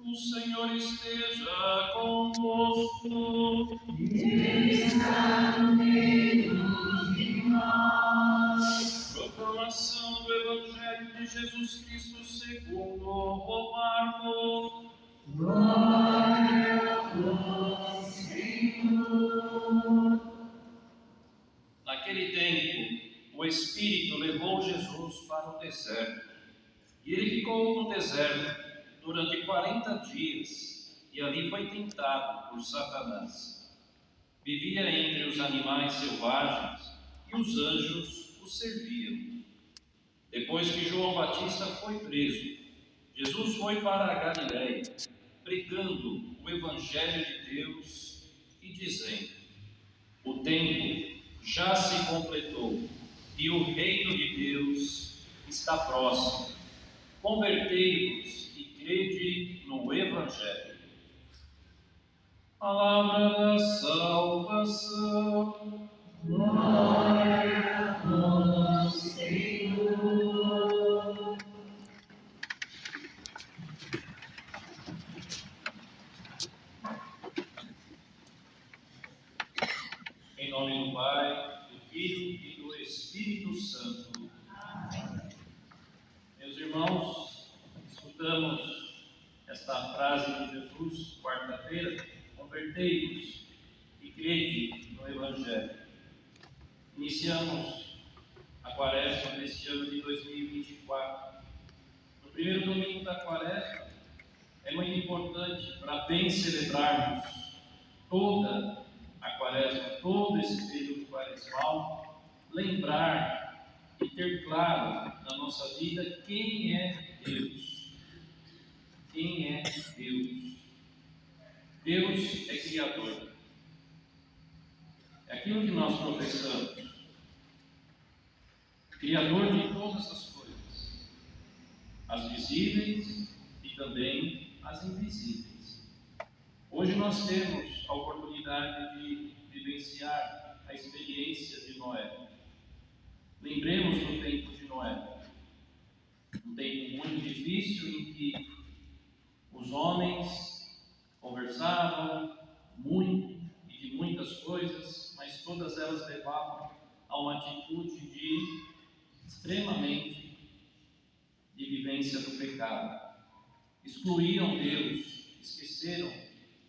O Senhor esteja convosco. Ele está no meio de nós. Proclamação do Evangelho de Jesus Cristo segundo o Marcos. Glória a vós, Senhor. Naquele tempo, o Espírito levou Jesus para o deserto. E ele ficou no deserto durante 40 dias, e ali foi tentado por Satanás. Vivia entre os animais selvagens, e os anjos o serviam. Depois que João Batista foi preso, Jesus foi para a Galiléia, pregando o Evangelho de Deus e dizendo: o tempo já se completou e o reino de Deus está próximo. Convertei-vos e crede no Evangelho. Palavra da salvação. Glória a vós, Senhor. Em nome do Pai, do Filho e do Espírito Santo. Meus irmãos, escutamos esta frase de Jesus, quarta-feira: convertei-vos e crede no Evangelho. Iniciamos a quaresma deste ano de 2024. No primeiro domingo da quaresma, é muito importante, para bem celebrarmos toda a quaresma, todo esse período quaresmal, lembrar e ter claro na nossa vida quem é Deus. Quem é Deus? Deus é Criador. É aquilo que nós professamos. Criador de todas as coisas, as visíveis e também as invisíveis. Hoje nós temos a oportunidade de vivenciar a experiência de Noé. Lembremos do tempo de Noé, um tempo muito difícil em que os homens conversavam muito e de muitas coisas, mas todas elas levavam a uma atitude extremamente de vivência do pecado. Excluíram Deus, esqueceram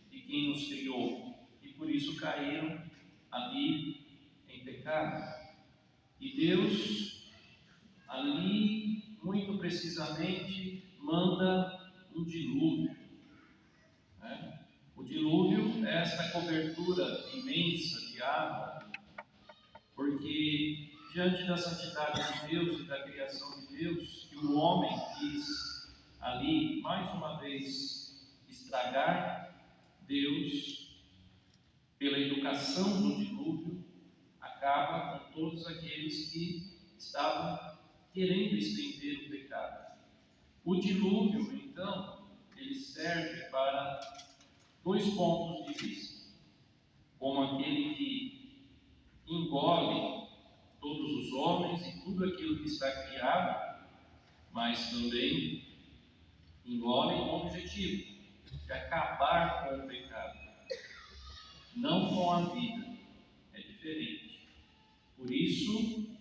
de quem nos criou e por isso caíram ali em pecado. E Deus, ali, muito precisamente, manda um dilúvio. O dilúvio é esta cobertura imensa de água, porque diante da santidade de Deus e da criação de Deus, que o homem quis ali, mais uma vez, estragar, Deus, pela educação do dilúvio, acaba com todos aqueles que estavam querendo estender o pecado. O dilúvio, então, ele serve para dois pontos de vista: como aquele que engole todos os homens e tudo aquilo que está criado, mas também engole o objetivo de acabar com o pecado, não com a vida. É diferente. Por isso,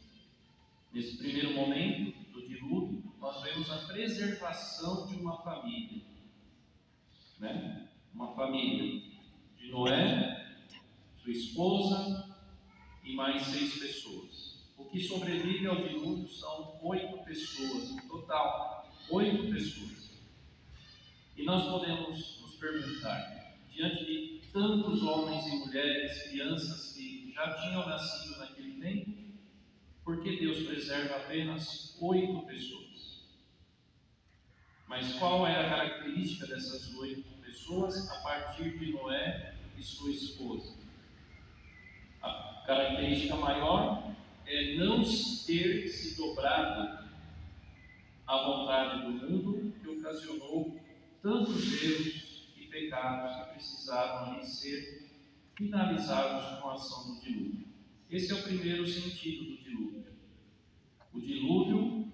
nesse primeiro momento do dilúvio, nós vemos a preservação de uma família, uma família de Noé, sua esposa e mais 6 pessoas. O que sobrevive ao dilúvio são 8 pessoas, no total, 8 pessoas. E nós podemos nos perguntar, diante de tantos homens e mulheres, crianças que já tinham nascido naquele tempo, por que Deus preserva apenas 8 pessoas? Mas qual é a característica dessas 8 pessoas a partir de Noé e sua esposa? A característica maior é não ter se dobrado à vontade do mundo, que ocasionou tantos erros e pecados que precisaram ali ser finalizados com a ação do dilúvio. Esse é o primeiro sentido do dilúvio. O dilúvio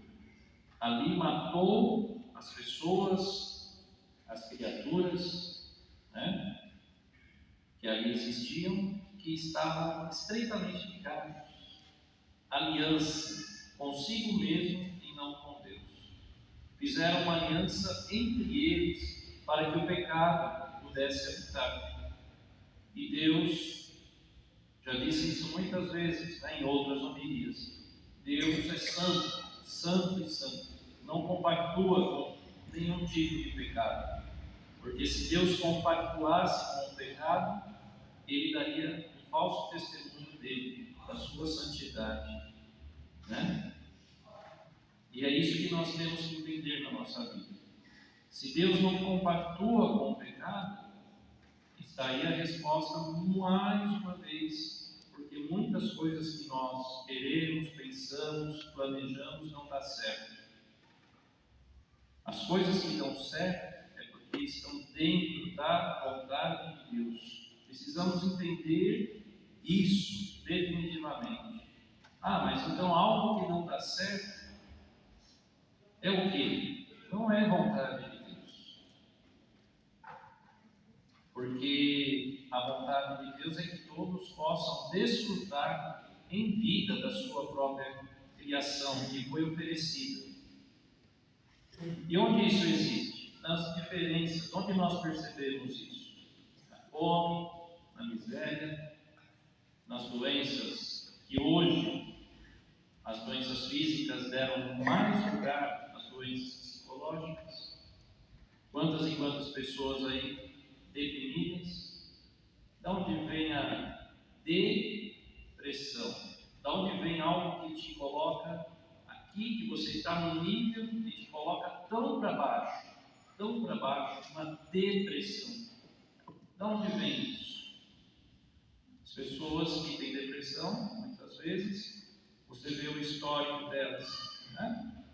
ali matou as pessoas, as criaturas, né, que ali existiam, que estavam estreitamente ligados, aliança consigo mesmo e não com Deus. Fizeram uma aliança entre eles para que o pecado pudesse habitar. E Deus, já disse isso muitas vezes, né, em outras homilias, Deus é santo, santo e santo, não compactua com nenhum tipo de pecado, porque se Deus compactuasse com o pecado, Ele daria um falso testemunho dele, da sua santidade, né? E é isso que nós temos que entender na nossa vida. Se Deus não compactua com o pecado, está aí a resposta mais uma vez, porque muitas coisas que nós queremos, pensamos, planejamos não dá certo. As coisas que dão certo é porque estão dentro da vontade de Deus. Precisamos entender isso definitivamente. Ah, mas então algo que não dá certo é o quê? Não é vontade de Deus. Porque a vontade de Deus é que todos possam desfrutar em vida da sua própria criação que foi oferecida. E onde isso existe? Nas diferenças. Onde nós percebemos isso? Na fome, na miséria, nas doenças que hoje as doenças físicas deram mais lugar às doenças psicológicas. Quantas e quantas pessoas aí deprimidas? De onde vem a depressão? De onde vem algo que te coloca aqui, que você está no nível e te coloca tão para baixo, uma depressão? De onde vem isso? As pessoas que têm depressão, muitas vezes, você vê o histórico delas, né?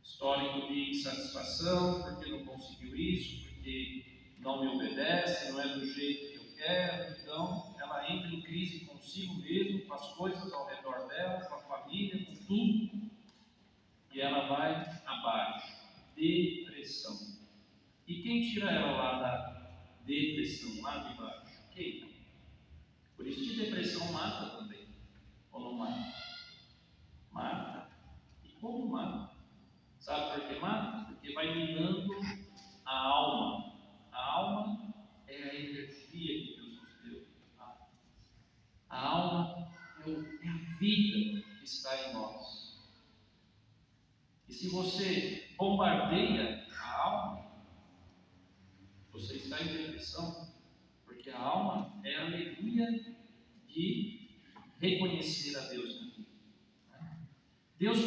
Histórico de insatisfação, porque não conseguiu isso, porque não me obedece, não é do jeito que eu quero. Então, ela entra em crise consigo mesmo, com as coisas ao redor dela, com a família, com tudo, e ela vai abaixo. Depressão. E quem tira ela lá da depressão, lá de baixo? Quem? Por isso que depressão mata também. Ou não mata? Mata. E como mata? Sabe por que mata? Porque vai minando a alma. A alma é a energia que Deus nos deu. A alma é a vida que está em nós. E se você bombardeia a alma, você está em depressão. Porque a alma é a alegria de reconhecer a Deus na vida. Deus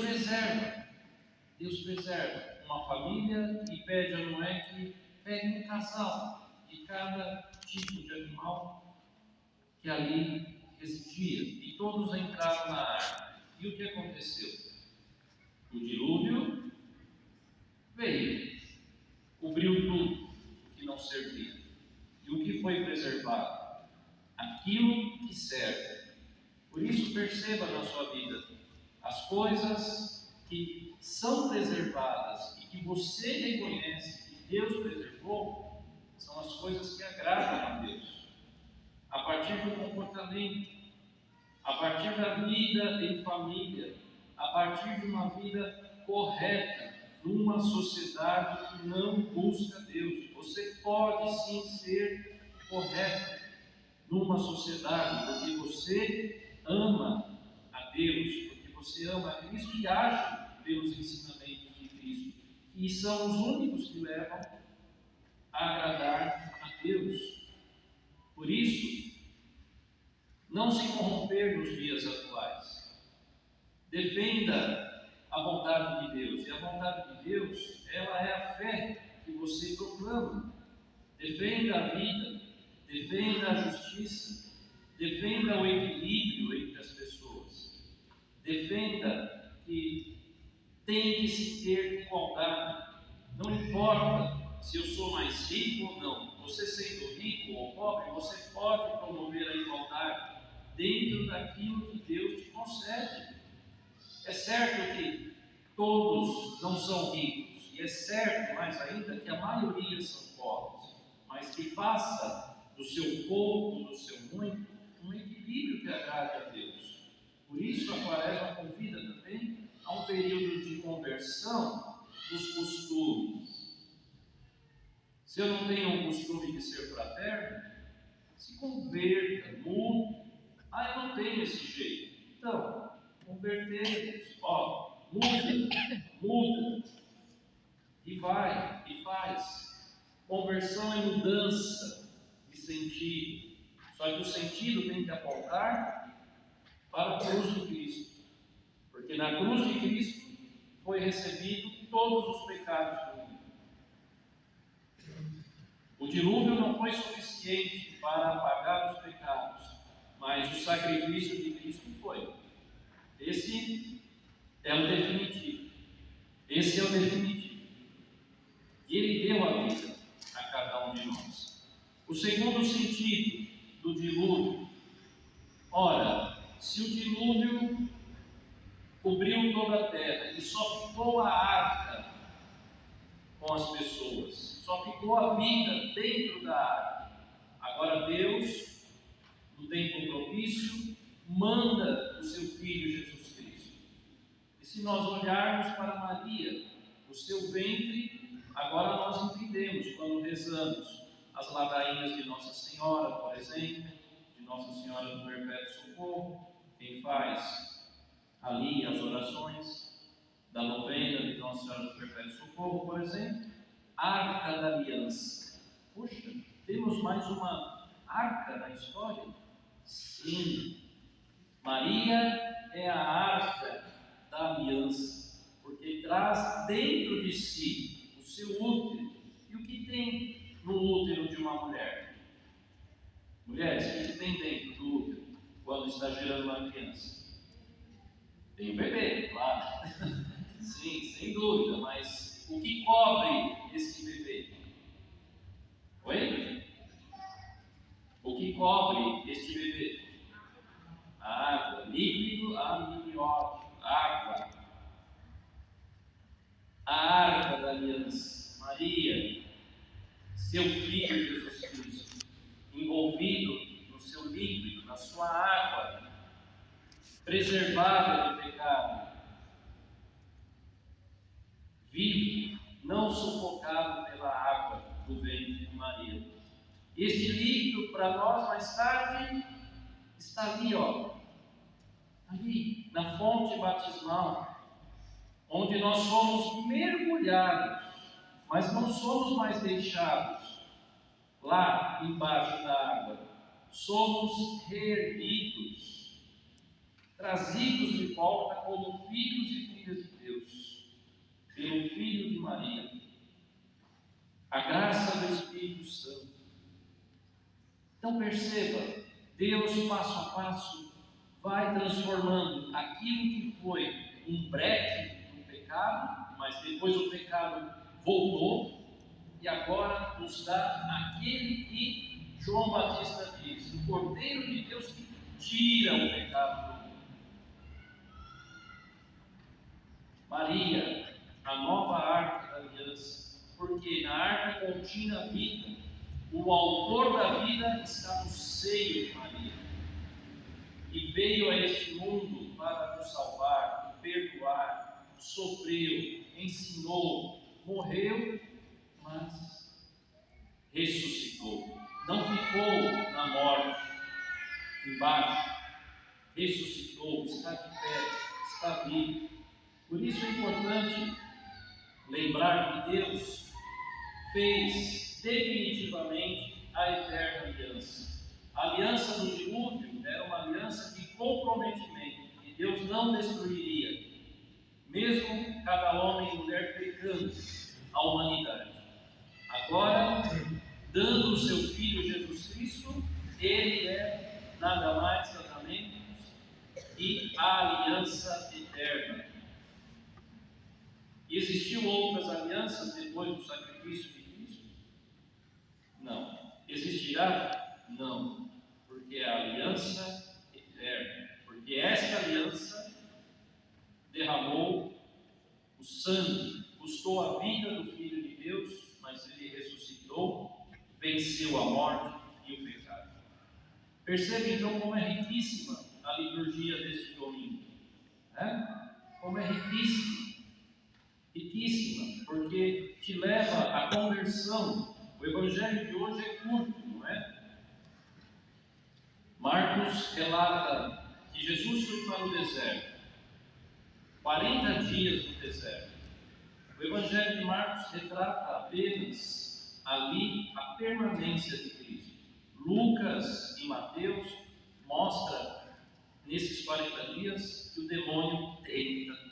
preserva uma família e pede a Noé que pegue um casal de cada tipo de animal que ali residia. E todos entraram na arca. E o que aconteceu? O dilúvio veio, cobriu tudo que não servia. E o que foi preservado? Aquilo que serve. Por isso, perceba na sua vida as coisas que são preservadas e que você reconhece que Deus preservou, são as coisas que agradam a Deus. A partir do comportamento, a partir da vida em família, a partir de uma vida correta, numa sociedade que não busca Deus. Você pode sim ser correto numa sociedade, porque você ama a Deus, porque você ama a Cristo e age pelos ensinamentos de Cristo, e são os únicos que levam a agradar a Deus. Por isso, não se corromper nos dias atuais. Defenda a vontade de Deus, e a vontade de Deus, ela é a fé que você proclama. Defenda a vida, defenda a justiça, Defenda o equilíbrio entre as pessoas. Defenda que tem que se ter igualdade. Não importa se eu sou mais rico ou não. Você sendo rico ou pobre, você pode promover a igualdade dentro daquilo que Deus te concede. É certo que todos não são ricos, e é certo mais ainda que a maioria são pobres, mas que faça do seu pouco, do seu muito, um equilíbrio que agrade a Deus. Por isso a Quaresma convida também a um período de conversão dos costumes. Se eu não tenho um costume de ser fraterno, se converta, mude. Eu não tenho esse jeito. Então, convertemos, muda, e vai, e faz. Conversão é mudança de sentido. Só que o sentido tem que apontar para a cruz de Cristo. Porque na cruz de Cristo foi recebido todos os pecados do mundo. O dilúvio não foi suficiente para apagar os pecados, mas o sacrifício de Cristo foi. Esse é o definitivo. Esse é o definitivo. E Ele deu a vida a cada um de nós. O segundo sentido do dilúvio. Ora, se o dilúvio cobriu toda a terra e só ficou a arca com as pessoas, só ficou a vida dentro da arca. Agora Deus, no tempo propício, manda o seu Filho Jesus Cristo. E se nós olharmos para Maria, o seu ventre, agora nós entendemos quando rezamos as ladainhas de Nossa Senhora, por exemplo, de Nossa Senhora do Perpétuo Socorro, quem faz ali as orações da novena de Nossa Senhora do Perpétuo Socorro, por exemplo, Arca da Aliança. Puxa, temos mais uma arca na história? Sim. Maria é a arca da aliança, porque traz dentro de si o seu útero. E o que tem no útero de uma mulher? Mulheres, o que tem dentro do útero quando está gerando uma criança? Tem o bebê, claro. Sim, sem dúvida, mas o que cobre esse bebê? Oi? O que cobre este bebê? A água, líquido amniótico, água. A arca da aliança, Maria, seu Filho Jesus Cristo, envolvido no seu líquido, na sua água, preservada do pecado, vivo, não sufocado pela água do ventre de Maria. Este líquido, para nós, mais tarde, está ali, ali, na fonte batismal, onde nós somos mergulhados, mas não somos mais deixados lá embaixo da água. Somos reerguidos, trazidos de volta como filhos e filhas de Deus, pelo Filho de Maria. A graça do Espírito Santo. Então perceba, Deus passo a passo vai transformando aquilo que foi um breque no pecado, mas depois o pecado voltou, e agora nos dá aquele que João Batista diz, o Cordeiro de Deus que tira o pecado do mundo. Maria, a nova arca da aliança, porque na arca continha a vida, o autor da vida está no seio de Maria, e veio a este mundo para nos salvar, perdoar, sofreu, ensinou, morreu, mas ressuscitou. Não ficou na morte, embaixo, ressuscitou, está de pé, está vivo. Por isso é importante lembrar que Deus fez definitivamente a eterna aliança. A aliança do dilúvio era uma aliança de comprometimento, que Deus não destruiria, mesmo cada homem e mulher pecando, a humanidade. Agora, dando o seu Filho Jesus Cristo, Ele é nada mais, nada menos que a aliança eterna. E existiu outras alianças depois do sacrifício de Cristo? Não. Existirá? Não. Porque é a aliança eterna. Porque esta aliança derramou o sangue, custou a vida do Filho de Deus, mas ele ressuscitou, venceu a morte e o pecado. Percebe então como é riquíssima a liturgia deste domingo. Como é riquíssima. Riquíssima, porque te leva à conversão. O evangelho de hoje é curto, não é? Marcos relata que Jesus foi para o deserto, 40 dias no deserto. O evangelho de Marcos retrata apenas ali a permanência de Cristo. Lucas e Mateus mostram nesses 40 dias que o demônio tenta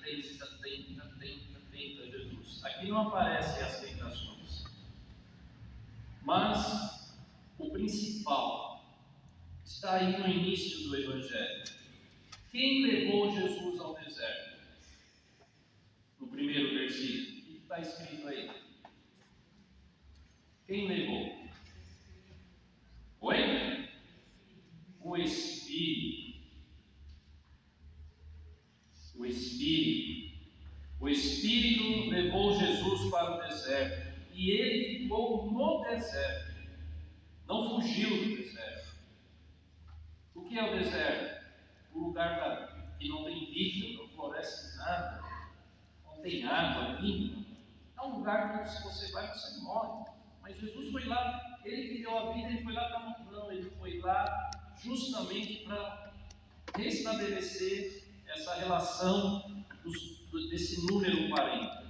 Jesus. Aqui não aparecem as tentações. Mas o principal está aí no início do Evangelho. Quem levou Jesus ao deserto? No primeiro versículo. O que está escrito aí? Quem levou? Oi? O Espírito. O Espírito. O Espírito levou Jesus para o deserto e ele ficou no deserto, não fugiu do deserto. O que é o deserto? O lugar que não tem vida, não floresce nada, não tem água limpa. É um lugar que se você vai, você morre. Mas Jesus foi lá, ele que deu a vida, ele foi lá para não, ele foi lá justamente para restabelecer essa relação desse número 40.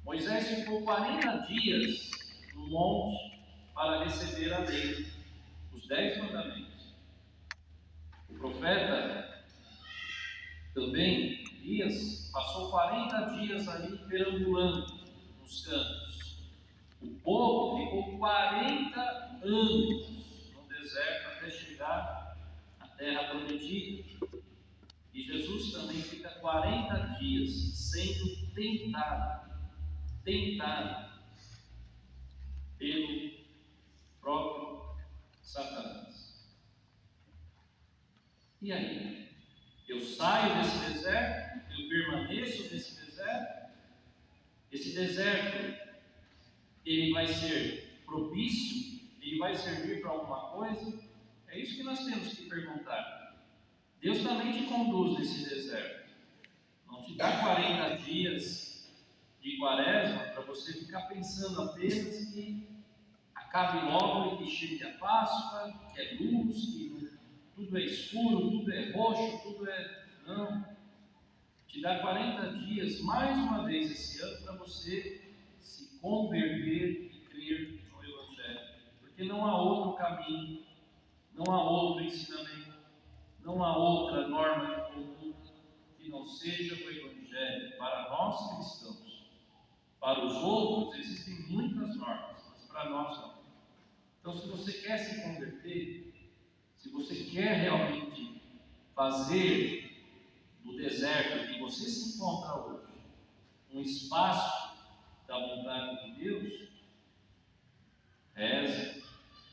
Moisés ficou 40 dias no monte para receber a lei, os 10 mandamentos. O profeta também, Elias, passou 40 dias ali perambulando nos campos. O povo ficou 40 anos no deserto até chegar à terra prometida. E Jesus também fica 40 dias sendo tentado pelo próprio Satanás. E aí? Eu saio desse deserto? Eu permaneço nesse deserto? Esse deserto, ele vai ser propício? Ele vai servir para alguma coisa? É isso que nós temos que perguntar. Deus também te conduz nesse deserto. Não te dá 40 dias de quaresma para você ficar pensando apenas que acabe logo e que chegue a Páscoa, que é luz, que tudo é escuro, tudo é roxo, tudo é... Não. Te dá 40 dias, mais uma vez esse ano, para você se converter e crer no Evangelho. Porque não há outro caminho, não há outro ensinamento, não há outra norma de conduta que não seja o Evangelho para nós cristãos. Para os outros existem muitas normas, mas para nós não. Então, se você quer se converter, se você quer realmente fazer do deserto que você se encontra hoje um espaço da vontade de Deus, reza,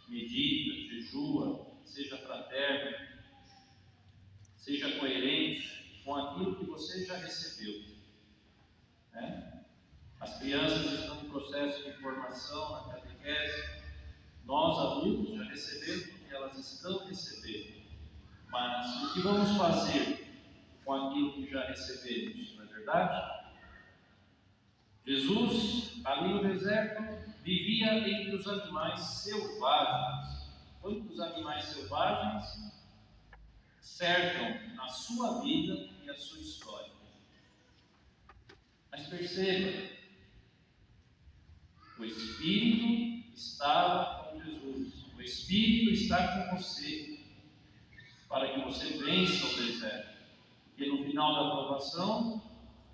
medita, jejua, seja fraterno, seja coerente com aquilo que você já recebeu. As crianças estão em processo de formação na catequese. Nós, adultos, já recebemos o que elas estão recebendo. Mas o que vamos fazer com aquilo que já recebemos? Não é verdade? Jesus, ali no deserto, vivia entre os animais selvagens. Quantos animais selvagens cercam a sua vida e a sua história? Mas perceba, o Espírito estava com Jesus, o Espírito está com você, para que você vença o deserto. Porque no final da aprovação,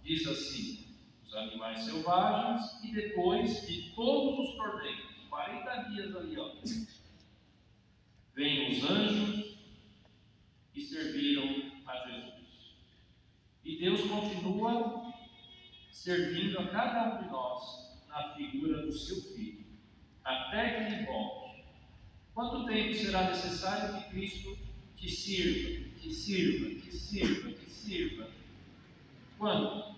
diz assim, os animais selvagens, e depois de todos os tormentos, 40 dias ali, vêm os anjos, e serviram a Jesus. E Deus continua servindo a cada um de nós na figura do seu Filho, até que Ele volte. Quanto tempo será necessário que Cristo te sirva, te sirva, te sirva, te sirva? Quando?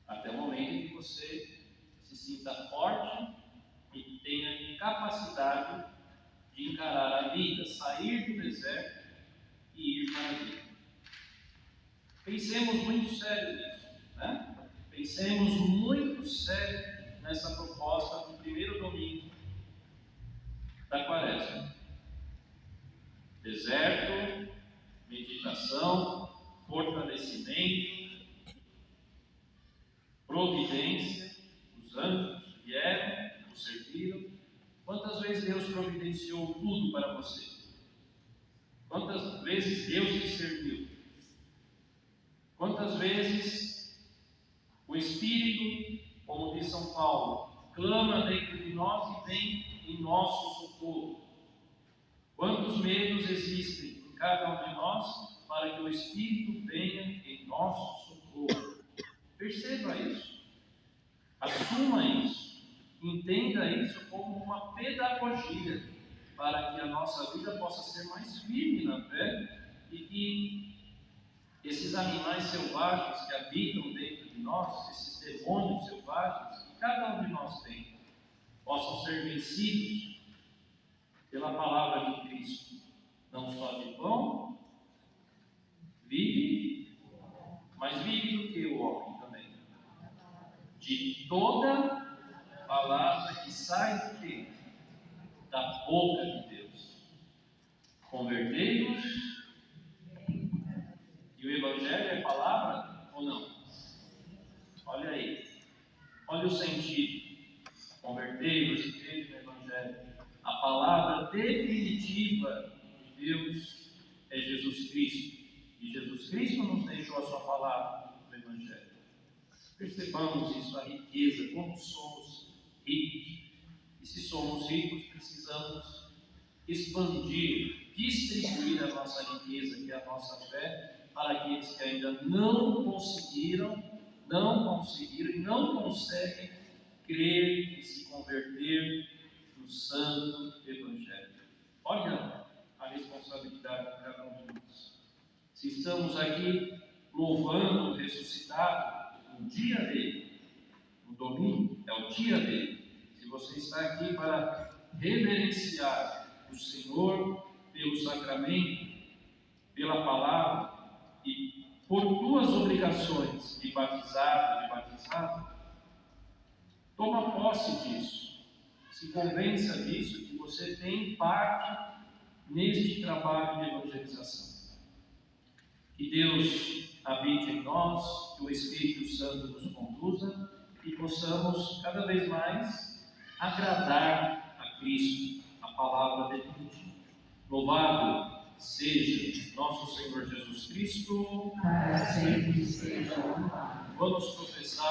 Até o momento em que você se sinta forte e tenha capacidade de encarar a vida, sair do deserto e ir para a vida. Pensemos muito sério nisso, né? Pensemos muito sério nessa proposta do primeiro domingo da Quaresma. Deserto, meditação, fortalecimento, providência. Os anjos vieram, nos serviram. Quantas vezes Deus providenciou tudo para você? Quantas vezes Deus te serviu? Quantas vezes o Espírito, como diz São Paulo, clama dentro de nós e vem em nosso socorro? Quantos medos existem em cada um de nós para que o Espírito venha em nosso socorro? Perceba isso, assuma isso, entenda isso como uma pedagogia para que a nossa vida possa ser mais firme na fé e que esses animais selvagens que habitam dentro de nós, esses demônios selvagens que cada um de nós tem, possam ser vencidos pela palavra de Cristo. Não só de pão vive, mas vive do que o homem também? De toda palavra que sai do quê? Da boca de Deus. Convertei-vos. E o Evangelho é palavra ou não? Olha aí. Olha o sentido. Convertei-vos e crede no Evangelho. A palavra definitiva de Deus é Jesus Cristo. E Jesus Cristo nos deixou a sua palavra no Evangelho. Percebamos isso, a riqueza, como somos ricos. E se somos ricos, precisamos expandir, distribuir a nossa riqueza, que é a nossa fé, para aqueles que ainda não conseguiram e não conseguem crer e se converter no Santo Evangelho. Olha a responsabilidade de cada um de nós. Se estamos aqui louvando o ressuscitado no dia dele, no domingo, é o dia dele. Se você está aqui para reverenciar o Senhor pelo sacramento, pela palavra e por tuas obrigações de batizado, toma posse disso. Se convença disso, que você tem parte neste trabalho de evangelização. Que Deus habite em nós, que o Espírito Santo nos conduza e possamos cada vez mais agradar a Cristo, a palavra definitiva. Louvado seja nosso Senhor Jesus Cristo, para sempre seja louvado. Vamos professar